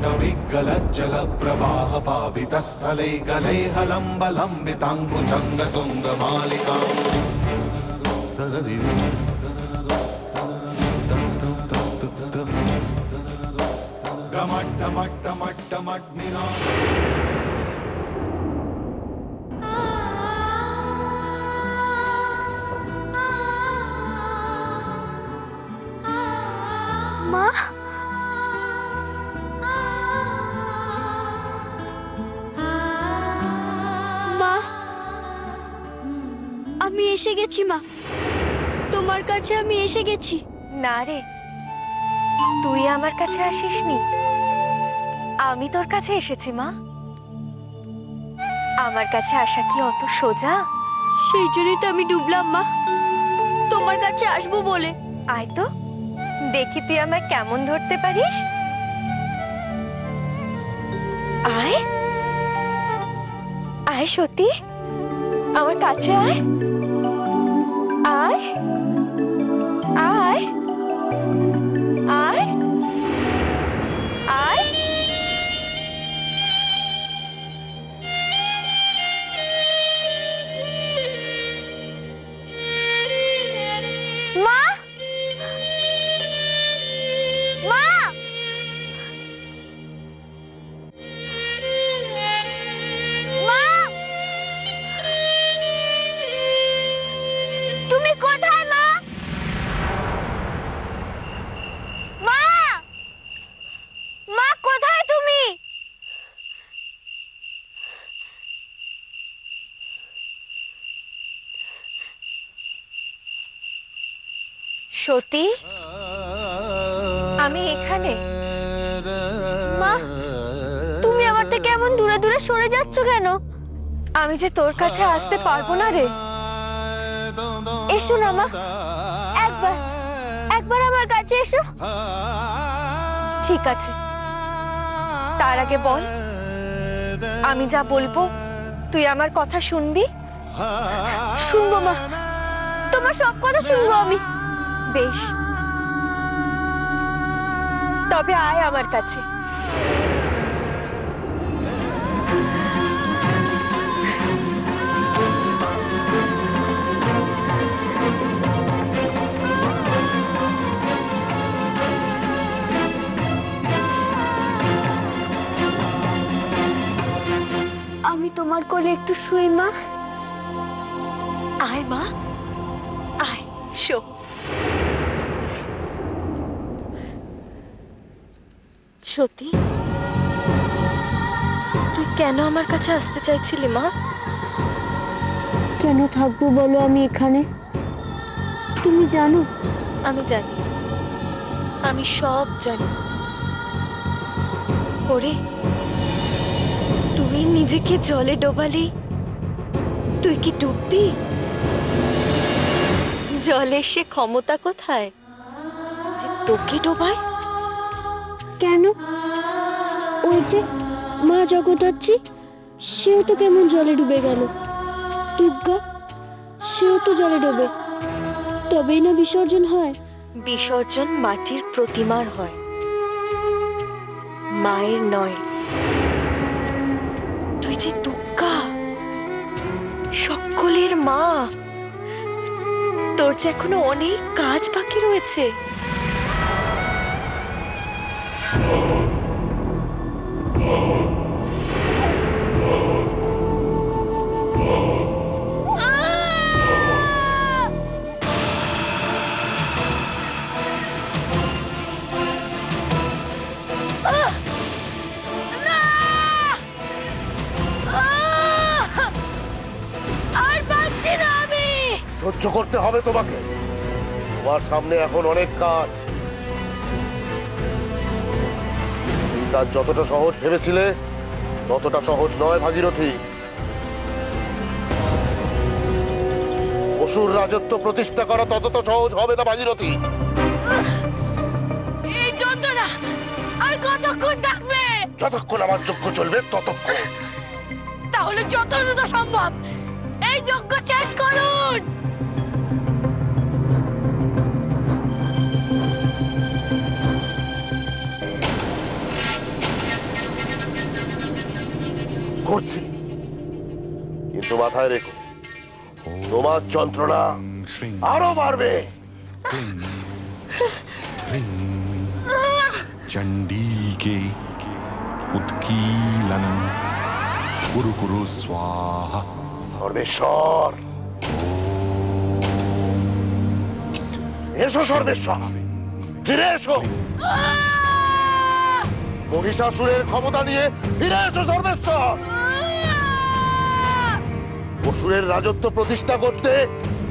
माण्डविकलज्जल प्रवाह पावितस्थले गले हलम्बलम्बिताङ्गुजङ्गतुङ्गमालिका गमट्टमट्टमट्टमट्टमट्निना আমি এসে গেছি মা, তোমার কাছে আমি এসে গেছি। না রে, তুই আমার কাছে আসিসনি, আমি তোর কাছে এসেছি মা। আমার কাছে আসা কি অত সোজা? সেই জন্যই তো আমি ডুবলাম মা, তোমার কাছে আসবো বলে। আয় তো দেখি তুই আমায় কেমন ধরতে পারিস। আয় আয় সত্যি, আমার কাছে আয় আয় আয় আয় আয়। মা মা মা, তুমি কোথায় মা? মা মা কোথায় তুমি? সতী, আমি এখানে। মা তুমি আমার থেকে এমন দূরে দূরে সরে যাচ্ছ কেন? আমি যে তোর কাছে আসতে পারবো না রে। এসো না মা, একবার একবার আমার কাছে এসো। ঠিক আছে, তার আগে বল, আমি যা বলবো তুই আমার কথা শুনবি? শুনবো মা, তোমার সব কথা শুনবো আমি। বেশ, তবে আয় আমার কাছে। আমি তোমার কোলে একটু শুই মা। আয় মা, আয়, শো। সত্যি তুই কেন আমার কাছে আসতে চাইছিলি মা? কেন থাকবো বলো আমি এখানে? তুমি জানো? আমি জানি, আমি সব জানি। ওরে, তুই নিজেকে জলে ডোবালি, তুই কি ডুববি? জলের সে ক্ষমতা কোথায় যে তোকে ডোবায়? কেন? ওই যে মা জগদ্ধাত্রী, সেও তো কেমন জলে ডুবে গেল। দুর্গা, সেও তো জলে ডোবে, তবেই না বিসর্জন হয়। বিসর্জন মাটির প্রতিমার হয়, মায়ের নয়। তুই যে দুর্গা, সকলের মা, তোর যে এখনো অনেক কাজ বাকি রয়েছে। সহ্য করতে হবে তোমাকে, তোমার সামনে এখন অনেক কাজ। এই কাজ যতটা সহজ ভেবেছিলে ততটা সহজ নয় ভাগীরথী। অসুর রাজত্ব প্রতিষ্ঠা করা ততটা সহজ হবে না ভাগীরথী। এই যন্ত্রণা আর কতক্ষণ থাকবে? যতক্ষণ আমার যজ্ঞ চলবে ততক্ষণ। তাহলে যত দ্রুত সম্ভব এই যজ্ঞ শেষ করুন। করছি, কিন্তু মাথায় রেখো তোমার যন্ত্রণা শ্রীং আরো বাড়বে। হ্রিং চণ্ডীকে উৎকীলনম কুরু কুরু স্বাহা। সর্বেশ্বর, এসো সর্বেশ্বর, ফিরে এসো। মহিষাসুরের ক্ষমতা নিয়ে ফিরে এসো সর্বেশ্বর। অসুরের রাজত্ব প্রতিষ্ঠা করতে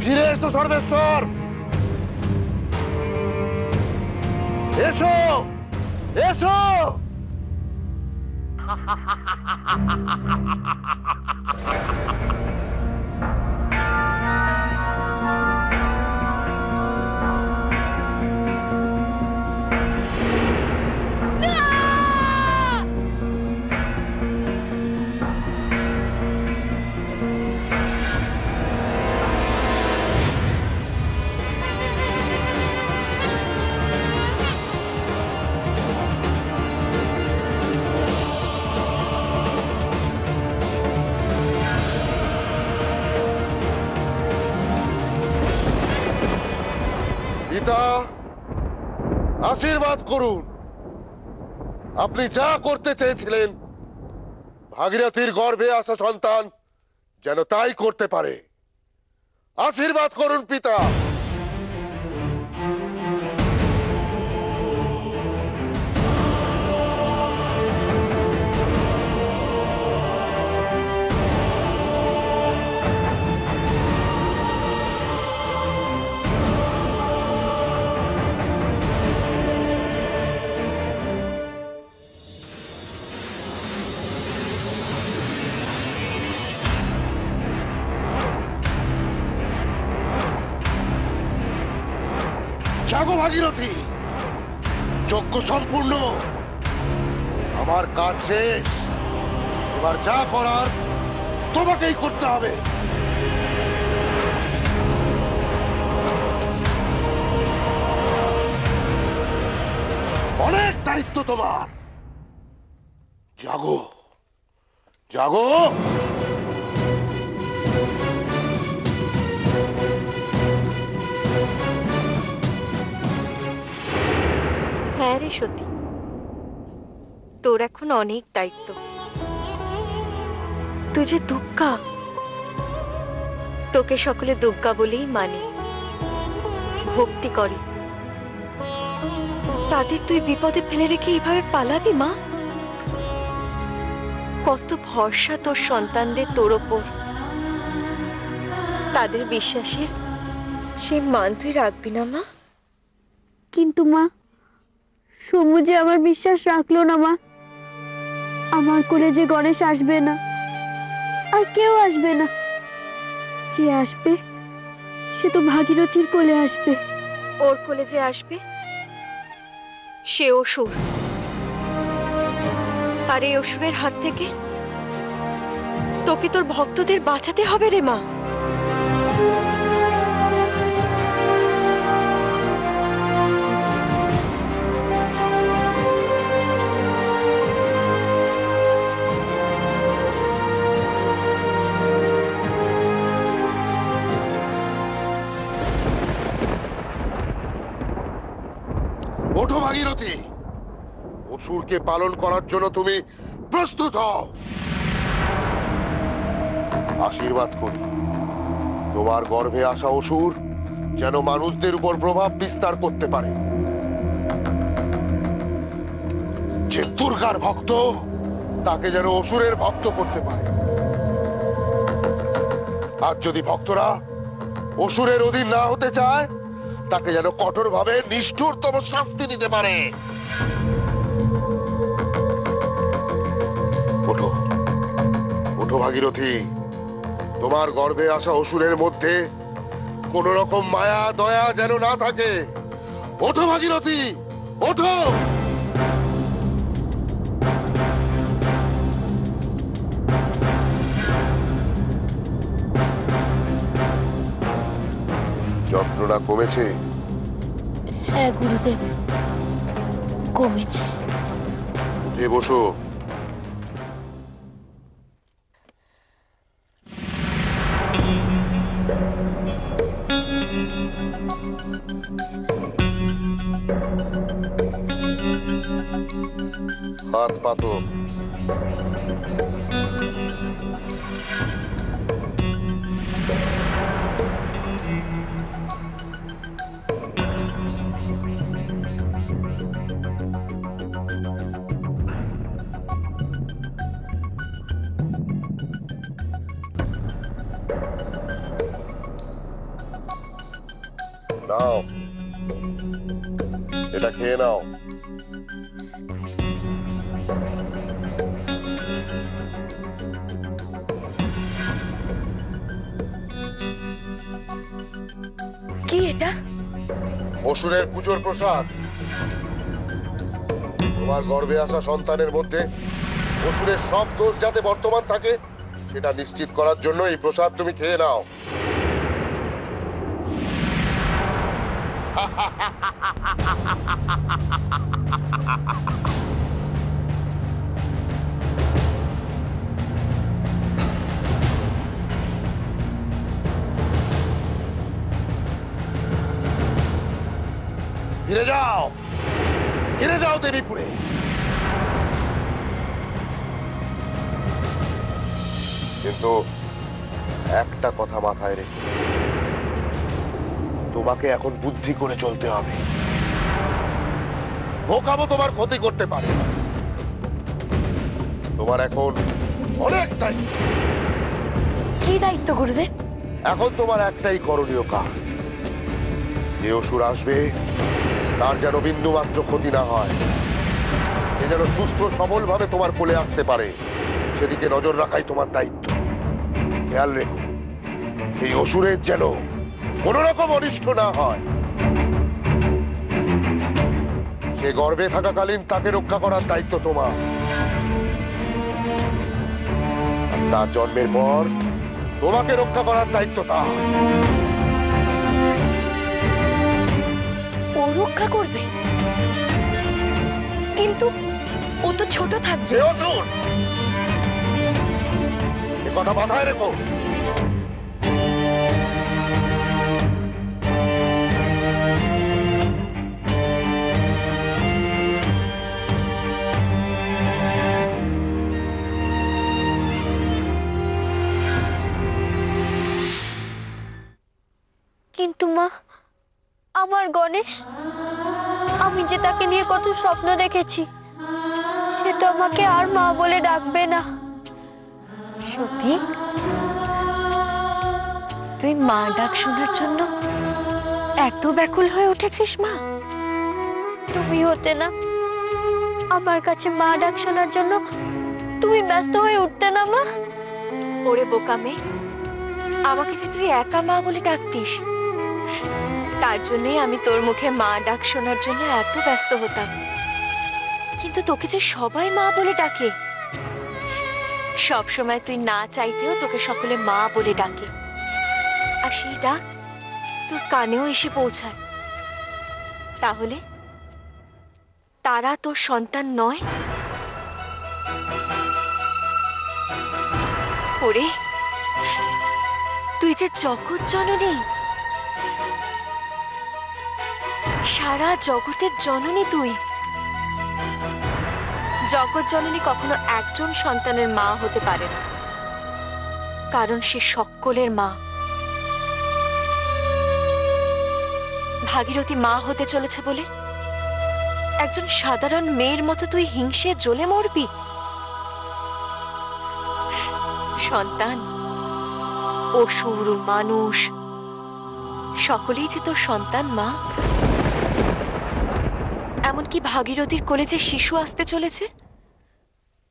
ফিরে এসো সর্বেশ্বর। এসো এসো। পিতা, আশীর্বাদ করুন। আপনি যা করতে চেয়েছিলেন ভাগীরথীর গর্ভে আসা সন্তান যেন তাই করতে পারে। আশীর্বাদ করুন পিতা। জাগো ভাগীরথী, যজ্ঞ সম্পূর্ণ, আমার কাজ শেষ। এবার যা করার তোমাকেই করতে হবে। অনেক দায়িত্ব তোমার। জাগো জাগো। হ্যাঁ রে সতী, তোর এখন অনেক দায়িত্ব। তুই যে দুর্গা, তোকে সকলে দুর্গা বলেই মানে, ভক্তি করে। তাদের তুই বিপদে ফেলে রেখে এইভাবে পালাবি মা? কত ভরসা তোর সন্তানদের তোর ওপর। তাদের বিশ্বাসের সে মান তুই রাখবি না মা? কিন্তু মা, সমু যে আমার বিশ্বাস রাখলো না মা। আমার কোলে যে গণেশ আসবে না, আর কেউ আসবে না। যে আসবে সে তো ভাগীরথীর কোলে আসবে। ওর কোলে যে আসবে সে অসুর, আর এই অসুরের হাত থেকে তোকে তোর ভক্তদের বাঁচাতে হবে রে মা। ওঠো ভাগীরথী, অসুরকে পালন করার জন্য তুমি প্রস্তুত হও। আশীর্বাদ করি তোমার গর্ভে আসা অসুর যেন মানুষদের উপর প্রভাব বিস্তার করতে পারে। যে দুর্গার ভক্ত তাকে যেন অসুরের ভক্ত করতে পারে। আর যদি ভক্তরা অসুরের অধীন না হতে চায়, তাকে যেন কঠোরভাবে নিষ্ঠুরতম শাস্তি দিতে পারে। ওঠো ওঠো ভাগীরথী, তোমার গর্ভে আসা অসুরের মধ্যে কোন রকম মায়া দয়া যেন না থাকে। ওঠো ভাগীরথী, ওঠো। যন্ত্রণা কমেছে? হ্যাঁ গুরুদেব, কমেছে। উঠে বসো। হাত পাতো। নাও, এটা খেয়ে নাও। কি এটা? অসুরের পুজোর প্রসাদ। তোমার গর্ভে আসা সন্তানের মধ্যে অসুরের সব দোষ যাতে বর্তমান থাকে সেটা নিশ্চিত করার জন্য এই প্রসাদ তুমি খেয়ে নাও। ফিরে যাও, ফিরে যাও দেবীপুরে। কিন্তু একটা কথা মাথায় রেখে, তোমাকে এখন বুদ্ধি করে চলতে হবে। বোকামো তোমার ক্ষতি করতে পারে না। তোমার এখন অনেক দায়িত্ব। কি দায়িত্ব গুরুদেব? এখন তোমার একটাই করণীয় কাজ, যে অসুর আসবে তার যেন বিন্দু মাত্র ক্ষতি না হয়, সে যেন সুস্থ সবল ভাবে তোমার কোলে আসতে পারে, সেদিকে নজর রাখাই তোমার দায়িত্ব। খেয়াল রেখো, সেই অসুরের যেন কোন রকম অনিষ্ট না হয়। সে গর্ভে থাকাকালীন তাকে রক্ষা করার দায়িত্ব তোমার। আর তার জন্মের পর তোমাকে রক্ষা করার দায়িত্ব তার। ও রক্ষা করবে, কিন্তু ও তো ছোট থাকবে। সে অসুর, এ কথা মাথায় রেখো। কিন্তু মা, আমার গণেশ, আমি যে তাকে নিয়ে কত স্বপ্ন দেখেছি, সে তো আমাকে আর মা বলে ডাকবে না। সত্যি? তুই মা ডাক শোনার জন্য এত ব্যাকুল হয়ে উঠেছিস মা? তুমি হতে না আমার কাছে মা ডাক শোনার জন্য, তুমি ব্যস্ত হয়ে উঠতে না মা? ওরে বোকা মেয়ে, আমাকে যে তুই একা মা বলে ডাকতিস, তার জন্যই আমি তোর মুখে মা ডাক শোনার জন্য এত ব্যস্ত হতাম। কিন্তু তোকে যে সবাই মা বলে ডাকে, সব সময় তুই না চাইতেও তোকে সকলে মা বলে ডাকে, আর সেই ডাক তোর কানেও এসে পৌঁছায়। তাহলে তারা তোর সন্তান নয়? ওরে, তুই যে জগৎ জননী, সারা জগতের জননী তুই। জগৎ জননী কখনো একজন সন্তানের মা হতে পারে না, কারণ সে সকলের মা। ভাগীরথী মা হতে চলেছে বলে একজন সাধারণ মেয়ের মতো তুই হিংসে জ্বলে মরবি? সন্তান, অসুর, মানুষ সকলেই যে তোর সন্তান মা। এমনকি ভাগীরথীর কোলে যে শিশু আসতে চলেছে,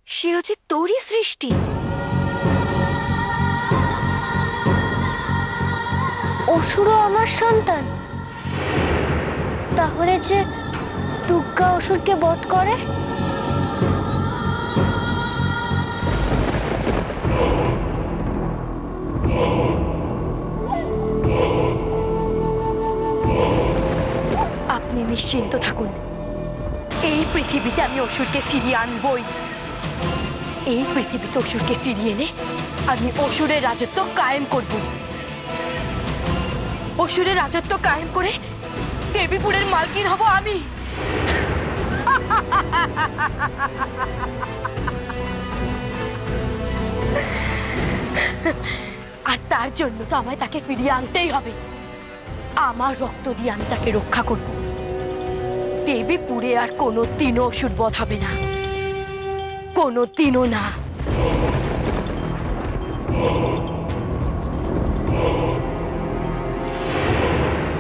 সেও যে তোরই সৃষ্টি। অসুরও আমার সন্তান? তাহলে যে দুর্গা অসুরকে বধ করে? আপনি নিশ্চিন্ত থাকুন, এই পৃথিবীতে আমি অসুরকে ফিরিয়ে আনবই। এই পৃথিবীতে অসুরকে ফিরিয়ে এনে আমি অসুরের রাজত্ব কায়েম করব। অসুরের রাজত্ব কায়েম করে দেবীপুরের মালকিন হব আমি। আর তার জন্য তো আমায় তাকে ফিরিয়ে আনতেই হবে। আমার রক্ত দিয়ে আমি তাকে রক্ষা করব। দেবীপুরে আর কোনোদিনও অসুর বধ হবে না, কোনোদিনও না।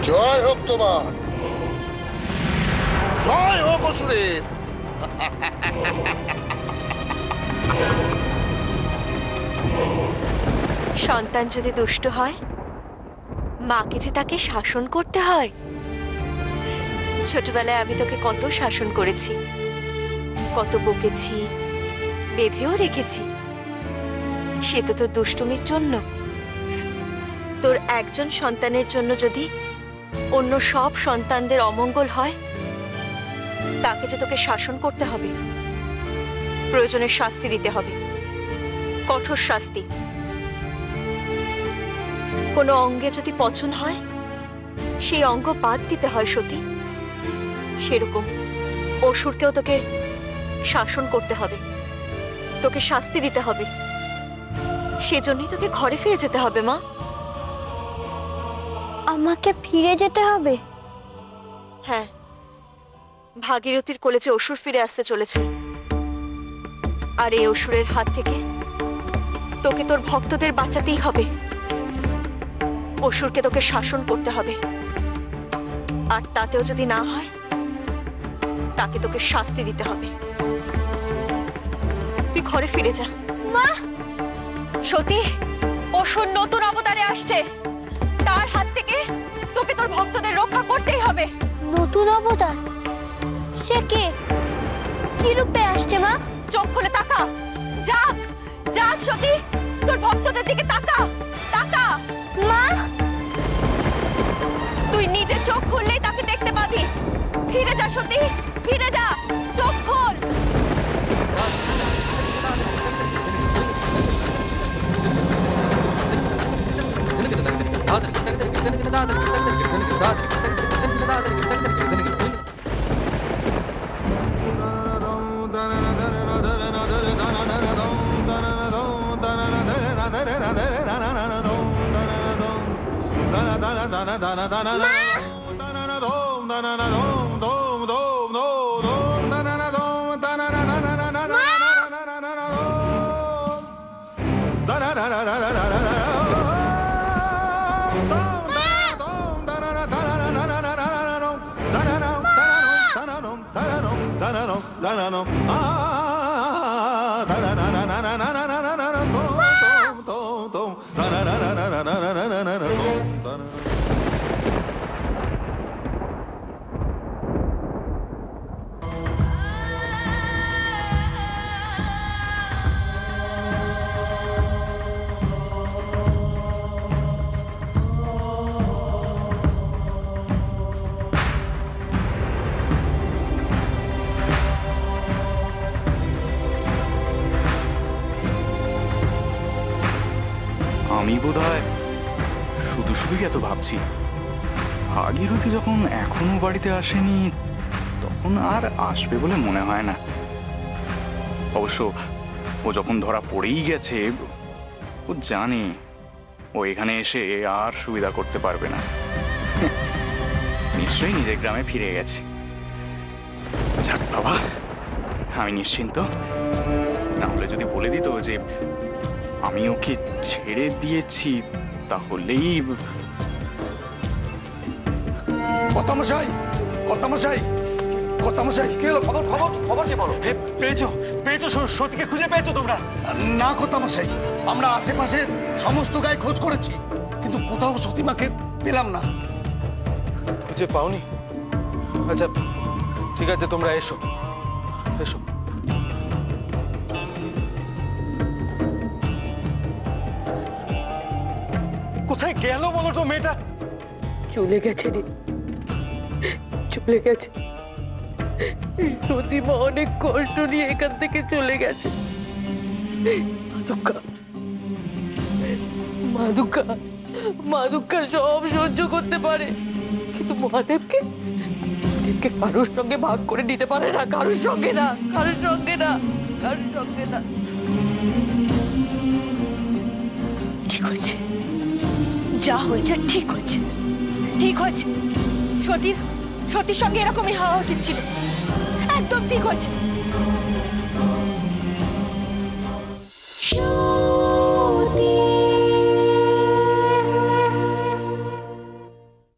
জয় হোক তোমার, জয় হোক অসুরের। সন্তান যদি দুষ্ট হয়, মাকে যে তাকে শাসন করতে হয়। ছোটবেলায় আমি তোকে কত শাসন করেছি, কত বকেছি, বেঁধেও রেখেছি। সে তো তোর দুষ্টুমির জন্য। তোর একজন সন্তানের জন্য যদি অন্য সব সন্তানদের অমঙ্গল হয়, তাকে যে তোকে শাসন করতে হবে, প্রয়োজনে শাস্তি দিতে হবে, কঠোর শাস্তি। কোনো অঙ্গে যদি পচন হয়, সেই অঙ্গ বাদ দিতে হয় সতী। সেরকম অসুরকেও তোকে শাসন করতে হবে, তোকে শাস্তি দিতে হবে। সেজন্যই তোকে ঘরে ফিরে যেতে হবে মা। আমাকে ফিরে যেতে হবে? হ্যাঁ, ভাগীরথীর কোলে যে অসুর ফিরে আসতে চলেছে, আর এই অসুরের হাত থেকে তোকে তোর ভক্তদের বাঁচাতেই হবে। অসুরকে তোকে শাসন করতে হবে, আর তাতেও যদি না হয়, তাকে তোকে শাস্তি দিতে হবে। তুই ঘরে ফিরে যা মা। সতী, অসুর নতুন অবতারে আসছে, তার হাত থেকে তোকে তোর ভক্তদের রক্ষা করতেই হবে। নতুন অবতার? সে কে? কি রূপে আসছে মা? চোখ খুলে তাকা, যাক যাক সতী, তোর ভক্তদের দিকে তাকা, তাকা মা। তুই নিজে চোখ খুললেই তাকে দেখতে পাবি। ফিরে যা সতী, ফিরে যা, চোখ খোল। আমি বোধহয় শুধু শুধুই এত ভাবছি। ভাগীরথী যখন এখনো বাড়িতে আসেনি, তখন আর আসবে বলে মনে হয় না। অবশ্য ও যখন ধরা পড়েই গেছে, ও জানে ও এখানে এসে আর সুবিধা করতে পারবে না। নিশ্চয়ই নিজের গ্রামে ফিরে গেছে। যাক বাবা, আমি নিশ্চিন্ত। না হলে যদি বলে দিত যে আমি ওকে ছেড়ে দিয়েছি, তাহলেই। কর্তামশাই, কর্তামশাই, কর্তামশাই, কি হলো? খবর খবর খবর কি বলো? পেয়েছো পেয়েছো সতীকে খুঁজে পেয়েছো তোমরা? না কর্তামশাই, আমরা আশেপাশের সমস্ত গায়ে খোঁজ করেছি, কিন্তু কোথাও সতীমাকে পেলাম না। খুঁজে পাওনি? আচ্ছা ঠিক আছে, তোমরা এসো এসো। কোথায় গেল বলো তো মেয়েটা? চলে গেছে রে, চলে গেছে। সতীমা অনেক কষ্ট নিয়ে এখান থেকে চলে গেছে। মাদুকা, মাদুকা, মাদুকা সব সহ্য করতে পারে, কিন্তু মহাদেবকে সতীকে কারোর সঙ্গে ভাগ করে নিতে পারে না, কারোর সঙ্গে না, কারোর সঙ্গে না, কারোর সঙ্গে না। ঠিক হয়েছে, যা হয়েছে ঠিক হয়েছে, ঠিক হয়েছে। সতীর সঙ্গে এরকমই হওয়া উচিত ছিল, একদম ঠিক হয়েছে।